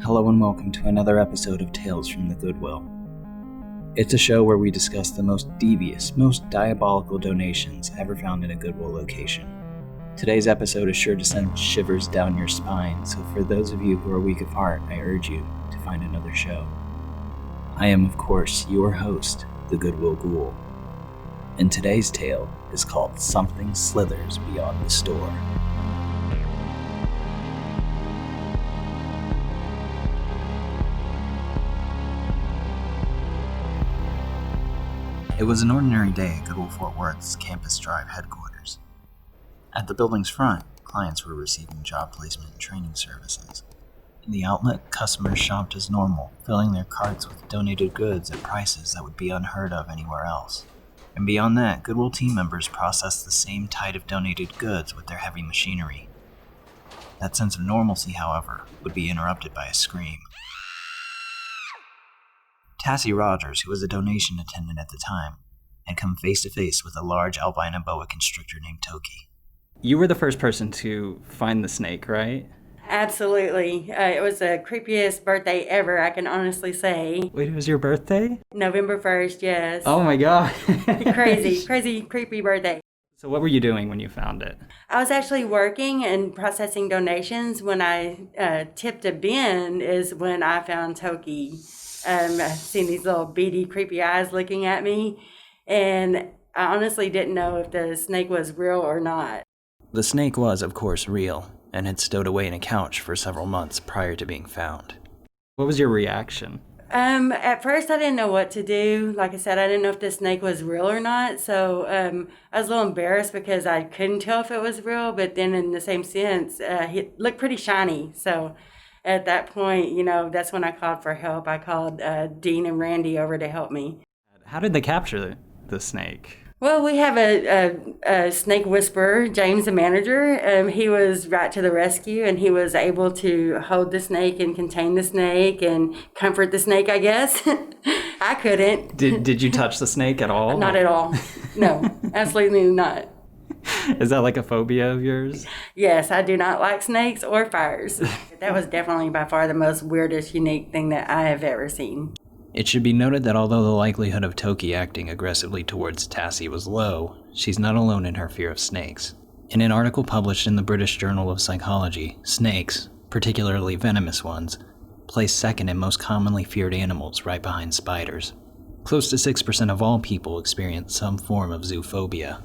Hello and welcome to another episode of Tales from the Goodwill. It's a show where we discuss the most devious, most diabolical donations ever found in a Goodwill location. Today's episode is sure to send shivers down your spine, so for those of you who are weak of heart, I urge you to find another show. I am, of course, your host, the Goodwill Ghoul, and today's tale is called Something Slithers Beyond the Store. It was an ordinary day at Goodwill Fort Worth's Campus Drive headquarters. At the building's front, clients were receiving job placement and training services. In the outlet, customers shopped as normal, filling their carts with donated goods at prices that would be unheard of anywhere else. And beyond that, Goodwill team members processed the same tide of donated goods with their heavy machinery. That sense of normalcy, however, would be interrupted by a scream. Tassie Rogers, who was a donation attendant at the time, had come face to face with a large albino boa constrictor named Toki. You were the first person to find the snake, right? Absolutely. It was the creepiest birthday ever, I can honestly say. Wait, it was your birthday? November 1st, yes. Oh my god. Crazy, creepy birthday. So what were you doing when you found it? I was actually working and processing donations. When I tipped a bin is when I found Toki. I've seen these little beady, creepy eyes looking at me, and I honestly didn't know if the snake was real or not. The snake was, of course, real, and had stowed away in a couch for several months prior to being found. What was your reaction? At first I didn't know what to do. Like I said, I didn't know if the snake was real or not, so I was a little embarrassed because I couldn't tell if it was real, but then in the same sense, he looked pretty shiny, so at that point, that's when I called for help. I called Dean and Randy over to help me. How did they capture the snake? Well, we have a snake whisperer, James, the manager. He was right to the rescue, and he was able to hold the snake and contain the snake and comfort the snake, I guess. I couldn't. Did you touch the snake at all? Not at all. No, absolutely not. Is that like a phobia of yours? Yes, I do not like snakes or fires. That was definitely by far the most weirdest, unique thing that I have ever seen. It should be noted that although the likelihood of Toki acting aggressively towards Tassie was low, she's not alone in her fear of snakes. In an article published in the British Journal of Psychology, snakes, particularly venomous ones, place second in most commonly feared animals right behind spiders. Close to 6% of all people experience some form of zoophobia.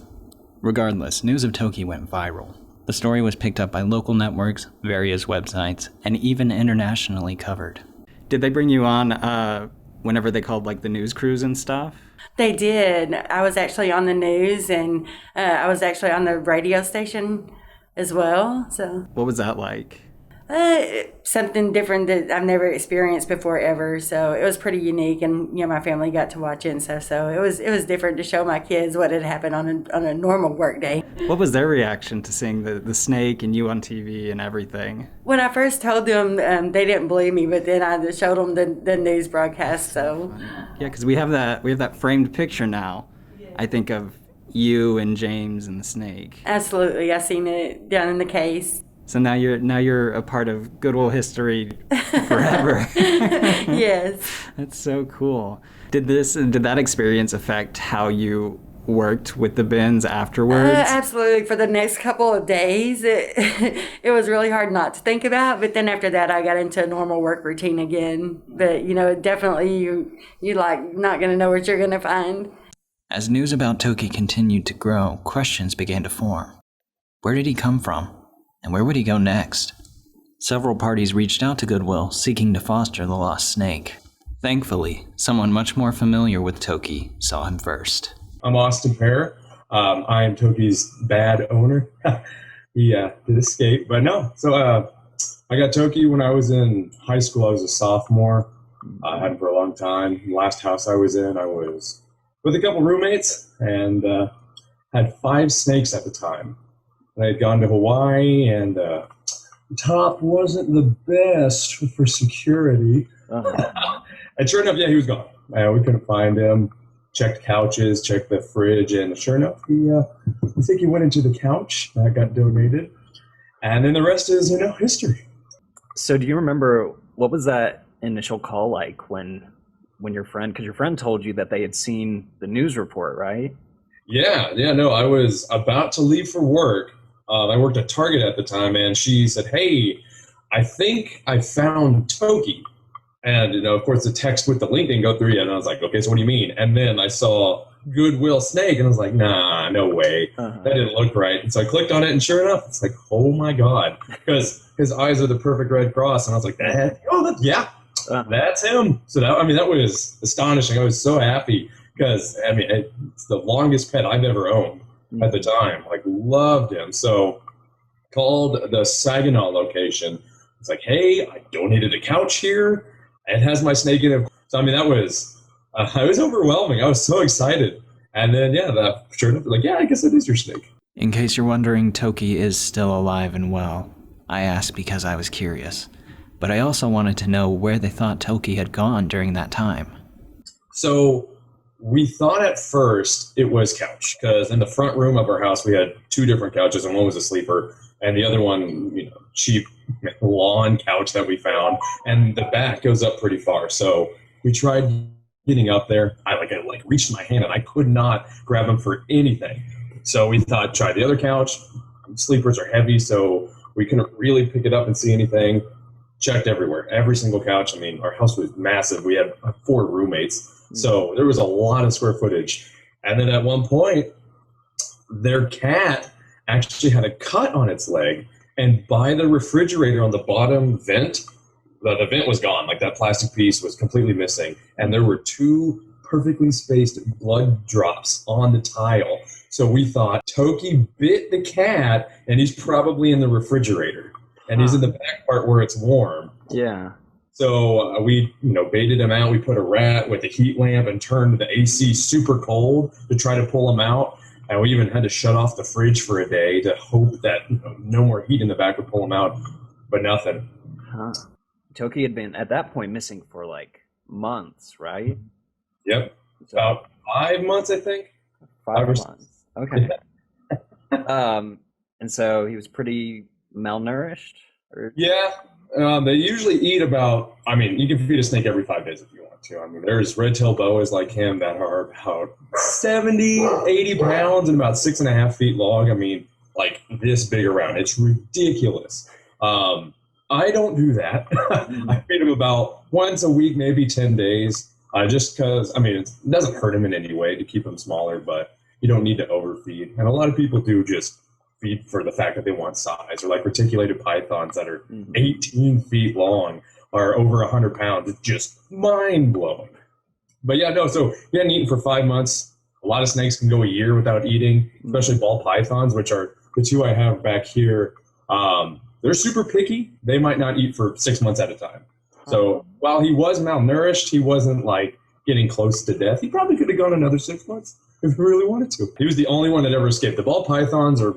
Regardless, news of Toki went viral. The story was picked up by local networks, various websites, and even internationally covered. Did they bring you on whenever they called the news crews and stuff? They did. I was actually on the news, and I was actually on the radio station as well. So what was that like? Something different that I've never experienced before ever. So it was pretty unique, and my family got to watch it and stuff. So it was different to show my kids what had happened on a normal work day. What was their reaction to seeing the snake and you on TV and everything? When I first told them, they didn't believe me, but then I just showed them the news broadcast. So yeah, because we have that framed picture now. Yeah. I think of you and James and the snake. Absolutely, I seen it down in the case. So now you're a part of Goodwill history forever. Yes. That's so cool. Did that experience affect how you worked with the bins afterwards? Absolutely. For the next couple of days, it was really hard not to think about. But then after that, I got into a normal work routine again. But definitely you not going to know what you're going to find. As news about Toki continued to grow, questions began to form. Where did he come from? And where would he go next? Several parties reached out to Goodwill, seeking to foster the lost snake. Thankfully, someone much more familiar with Toki saw him first. I'm Austin Pear. I am Toki's bad owner. He did escape, but no. So I got Toki when I was in high school. I was a sophomore. I had him for a long time. The last house I was in, I was with a couple roommates and had 5 snakes at the time. I had gone to Hawaii, and the top wasn't the best for security. And sure enough, yeah, he was gone. We couldn't find him. Checked couches, checked the fridge, and sure enough, I think he went into the couch that got donated. And then the rest is, history. So do you remember what was that initial call like when your friend, because your friend told you that they had seen the news report, right? Yeah, no, I was about to leave for work. I worked at Target at the time, and she said, "Hey, I think I found Toki." And, of course, the text with the link didn't go through yet. And I was like, okay, so what do you mean? And then I saw Goodwill snake, and I was like, nah, no way. Uh-huh. That didn't look right. And so I clicked on it, and sure enough, it's like, oh, my God. Because his eyes are the perfect red cross. And I was like, that's him. So, that was astonishing. I was so happy because, it's the longest pet I've ever owned at the time. Like, loved him. So called the Saginaw location. It's like, hey, I donated a couch here. It has my snake in it. So, that was, it was overwhelming. I was so excited. And then, sure enough, like, I guess it is your snake. In case you're wondering, Toki is still alive and well. I asked because I was curious. But I also wanted to know where they thought Toki had gone during that time. So we thought at first it was couch, because in the front room of our house, we had 2 different couches, and one was a sleeper, and the other one, cheap lawn couch that we found, and the back goes up pretty far. So we tried getting up there. I reached my hand and I could not grab him for anything. So we thought, try the other couch. Sleepers are heavy, so we couldn't really pick it up and see anything. Checked everywhere, every single couch. Our house was massive. We had 4 roommates, so there was a lot of square footage. And then at one point, their cat actually had a cut on its leg, and by the refrigerator on the bottom vent, the vent was gone. Like, that plastic piece was completely missing, and there were 2 perfectly spaced blood drops on the tile. So we thought Toki bit the cat, and he's probably in the refrigerator, and he's in the back part where it's warm. Yeah. So we, baited him out. We put a rat with a heat lamp and turned the AC super cold to try to pull him out. And we even had to shut off the fridge for a day to hope that no more heat in the back would pull him out, but nothing. Huh. Toki had been, at that point, missing for like months, right? Yep. About 5 months, I think. 5 months. Okay. And so he was pretty malnourished? Or? Yeah. They usually eat about, you can feed a snake every 5 days if you want to. There's red-tailed boas like him that are about 70, 80 pounds and about 6.5 feet long. Like this big around. It's ridiculous. I don't do that. I feed him about once a week, maybe 10 days, just because, it doesn't hurt him in any way to keep him smaller, but you don't need to overfeed. And a lot of people do just feed for the fact that they want size, or like reticulated pythons that are 18 feet long are over 100 pounds. It's just mind-blowing. But so he hadn't eaten for 5 months. A lot of snakes can go a year without eating, especially ball pythons, which are the 2 I have back here. They're super picky. They might not eat for 6 months at a time. So while he was malnourished, he wasn't like getting close to death. He probably could have gone another 6 months if he really wanted to. He was the only one that ever escaped. The ball pythons are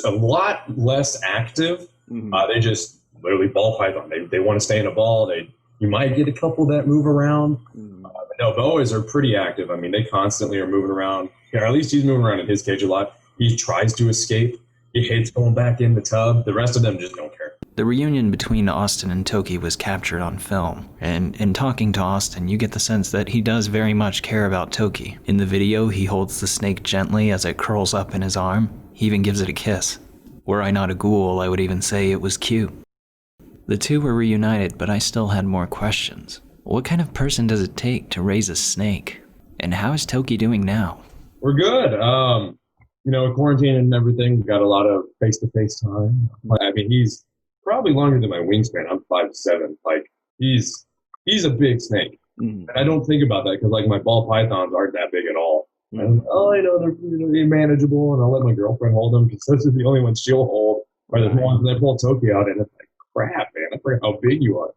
a lot less active. They just literally ball python. They want to stay in a ball. You might get a couple that move around. But no, boas are pretty active. They constantly are moving around. Or at least he's moving around in his cage a lot. He tries to escape. He hates going back in the tub. The rest of them just don't care. The reunion between Austin and Toki was captured on film, and in talking to Austin, you get the sense that he does very much care about Toki. In the video, he holds the snake gently as it curls up in his arm. He even gives it a kiss. Were I not a ghoul, I would even say it was cute. The 2 were reunited, but I still had more questions. What kind of person does it take to raise a snake? And how is Toki doing now? We're good. Quarantine and everything, we've got a lot of face-to-face time. He's probably longer than my wingspan. I'm 5'7". Like, he's a big snake. And I don't think about that because, like, my ball pythons aren't that big at all. And, I know they're manageable, and I'll let my girlfriend hold them because those are the only ones she'll hold. Or the ones that pull Toki out, and it's like, crap, man, I forget how big you are.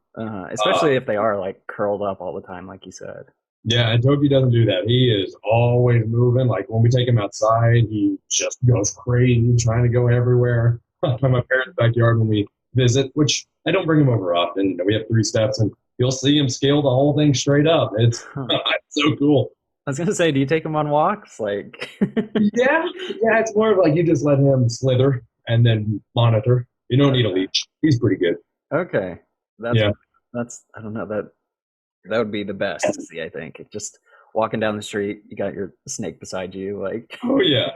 Especially if they are, like, curled up all the time, like you said. Yeah, and Toki doesn't do that. He is always moving. Like, when we take him outside, he just goes crazy, trying to go everywhere. My parents' backyard when we visit, which I don't bring him over often. We have 3 steps, and you'll see him scale the whole thing straight up. It's so cool. I was going to say, do you take him on walks? Like, yeah, it's more of like you just let him slither and then monitor. You don't need a leash. He's pretty good. Okay. I don't know, that would be the best to see, I think. It just walking down the street, you got your snake beside you, like. Oh yeah.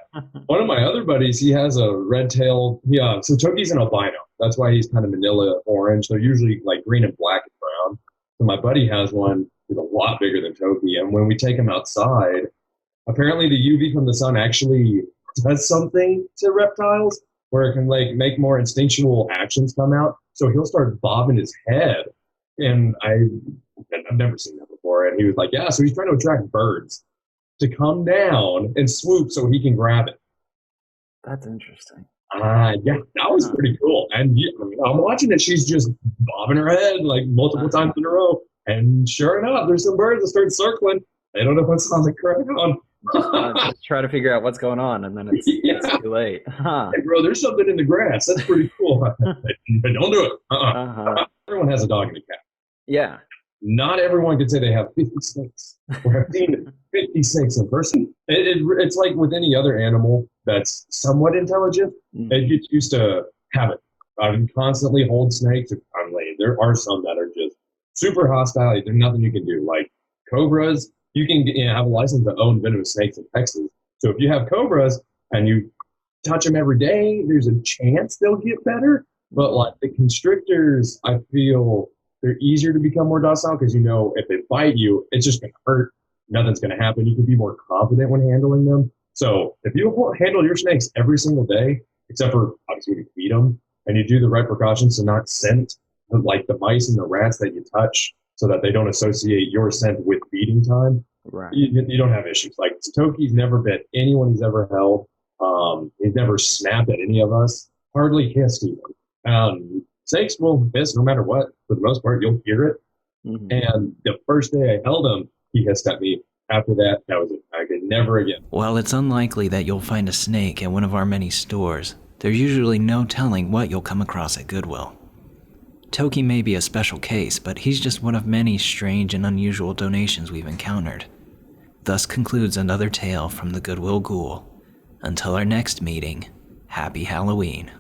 One of my other buddies, he has a red-tailed. Yeah, so Toki's an albino. That's why he's kind of manila orange. They're usually like green and black and brown. So my buddy has one. He's a lot bigger than Toki. And when we take him outside, apparently the UV from the sun actually does something to reptiles, where it can like make more instinctual actions come out. So he'll start bobbing his head, and I've never seen that before. And he was like, yeah, so he's trying to attract birds to come down and swoop so he can grab it. That's interesting. Yeah, that was pretty cool. And yeah, I mean, I'm watching it. She's just bobbing her head like multiple times in a row. And sure enough, there's some birds that start circling. They don't know what's on the ground. Just try to figure out what's going on, and then it's too late. Huh. Hey, bro, there's something in the grass. That's pretty cool. But don't do it. Everyone has a dog and a cat. Yeah. Not everyone can say they have 50 snakes or have seen 50 snakes in person. It's like with any other animal that's somewhat intelligent. It gets used to habit. I can constantly hold snakes if I'm late. There are some that are just super hostile. There's nothing you can do. Like cobras, you can have a license to own venomous snakes in Texas. So if you have cobras and you touch them every day, there's a chance they'll get better. But like the constrictors, I feel they're easier to become more docile because if they bite you, it's just going to hurt. Nothing's going to happen. You can be more confident when handling them. So if you handle your snakes every single day, except for obviously you feed them, and you do the right precautions to not scent like the mice and the rats that you touch, so that they don't associate your scent with feeding time, right? You don't have issues. Like Toki's never bit anyone he's ever held. He's never snapped at any of us. Hardly hissed even. Snakes will hiss no matter what. For the most part, you'll hear it. Mm-hmm. And the first day I held him, he hissed at me. After that, that was it. I could never again. While it's unlikely that you'll find a snake at one of our many stores, there's usually no telling what you'll come across at Goodwill. Toki may be a special case, but he's just one of many strange and unusual donations we've encountered. Thus concludes another tale from the Goodwill Ghoul. Until our next meeting, happy Halloween.